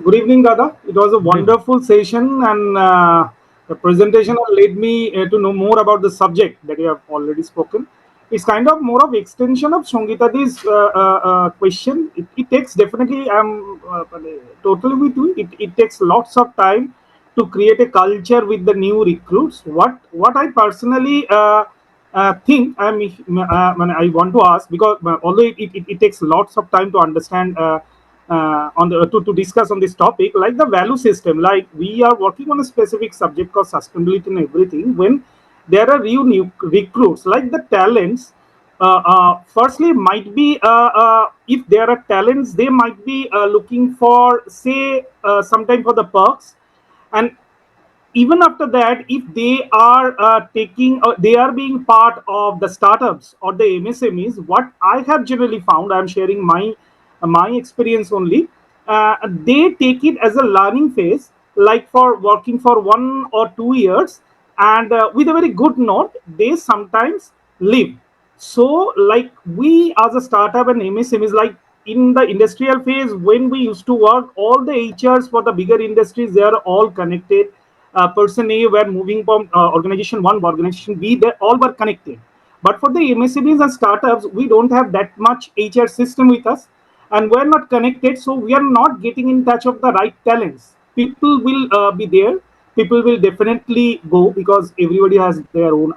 Good evening, Dada. It was a wonderful session, and the presentation led me to know more about the subject that you have already spoken. It's kind of more of extension of Shongita's question. It takes definitely. I'm totally with you. It takes lots of time to create a culture with the new recruits. What I personally think I want to ask, because although it takes lots of time to understand. On the to discuss on this topic, like the value system, like we are working on a specific subject called sustainability and everything. When there are new recruits, like the talents, firstly might be if there are talents, they might be looking for, say, sometime for the perks. And even after that, if they are taking they are being part of the startups or the MSMEs, what I have generally found, I'm sharing my experience only, they take it as a learning phase, like for working for 1 or 2 years, and with a very good note they sometimes leave. So like we as a startup and MSMEs, like in the industrial phase when we used to work, all the HRs for the bigger industries, they are all connected. Person A were moving from organization one, organization B, they all were connected. But for the MSMEs and startups, we don't have that much HR system with us, and we're not connected, so we are not getting in touch of the right talents. People will be there. People will definitely go because everybody has their own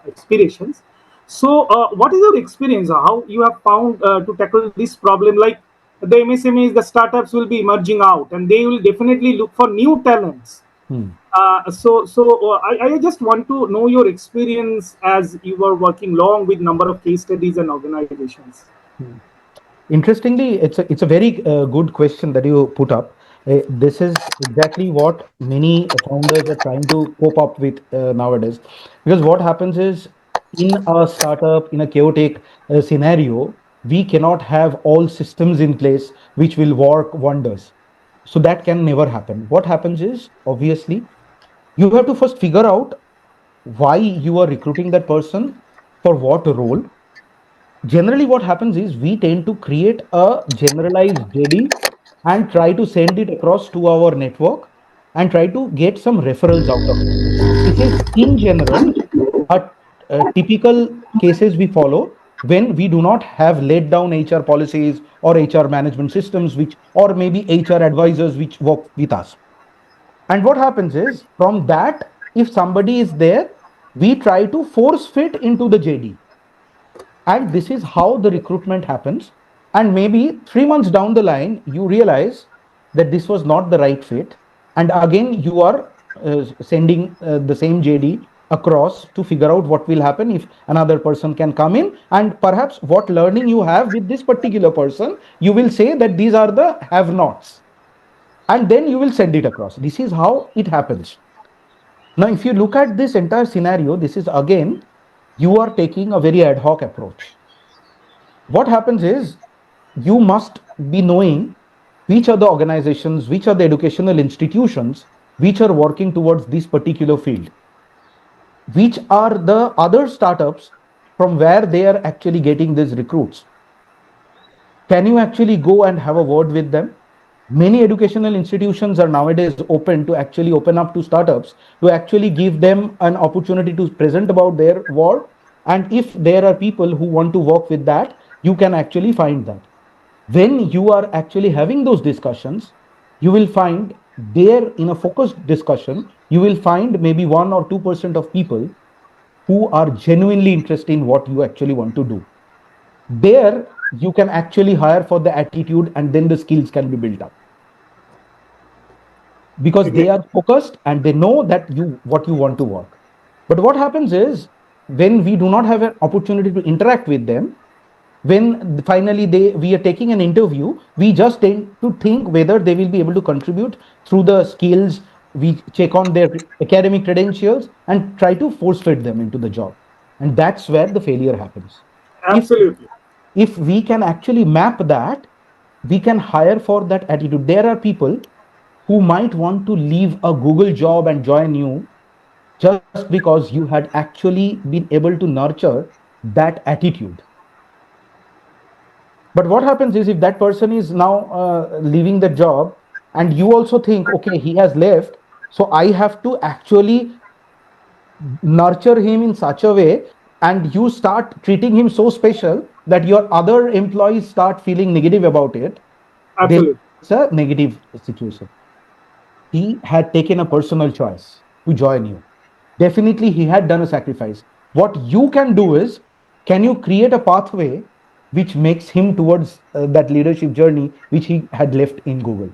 aspirations. So, what is your experience? How you have found to tackle this problem? Like the MSMEs, the startups will be emerging out, and they will definitely look for new talents. Hmm. I just want to know your experience as you were working long with number of case studies and organizations. Hmm. Interestingly, it's a very good question that you put up. This is exactly what many founders are trying to cope up with nowadays. Because what happens is, in a startup, in a chaotic scenario, we cannot have all systems in place which will work wonders. So that can never happen. What happens is, obviously, you have to first figure out why you are recruiting that person, for what role. Generally what happens is we tend to create a generalized JD and try to send it across to our network and try to get some referrals out of it. This is in general a typical cases we follow when we do not have laid down HR policies or HR management systems, which, or maybe HR advisors which work with us. And what happens is, from that, if somebody is there, we try to force fit into the JD, and this is how the recruitment happens. And maybe 3 months down the line you realize that this was not the right fit, and again you are sending the same JD across to figure out what will happen if another person can come in, and perhaps what learning you have with this particular person, you will say that these are the have nots, and then you will send it across. This is how it happens. Now if you look at this entire scenario, this is again, you are taking a very ad hoc approach. What happens is, you must be knowing which are the organizations, which are the educational institutions which are working towards this particular field, which are the other startups from where they are actually getting these recruits. Can you actually go and have a word with them? Many educational institutions are nowadays open to actually open up to startups to actually give them an opportunity to present about their work. And if there are people who want to work with that, you can actually find that. When you are actually having those discussions, you will find there, in a focused discussion, you will find maybe 1 or 2% of people who are genuinely interested in what you actually want to do. There you can actually hire for the attitude, and then the skills can be built up, because they Again, are focused and they know that you what you want to work. But what happens is, when we do not have an opportunity to interact with them, when finally we are taking an interview, we just tend to think whether they will be able to contribute through the skills. We check on their academic credentials and try to force fit them into the job, and that's where the failure happens. if absolutely. if we can actually map that, we can hire for that attitude. There are people who might want to leave a Google job and join you just because you had actually been able to nurture that attitude. But what happens is, if that person is now leaving the job, and you also think, okay, he has left, so I have to actually nurture him in such a way, and you start treating him so special that your other employees start feeling negative about it, then Absolutely. it's a negative situation. He had taken a personal choice to join you. Definitely, he had done a sacrifice. What you can do is, can you create a pathway which makes him towards that leadership journey which he had left in Google?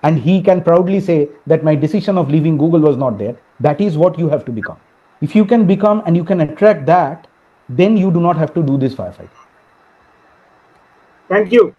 And he can proudly say that my decision of leaving Google was not there. That is what you have to become. If you can become and you can attract that, then you do not have to do this firefight. Thank you.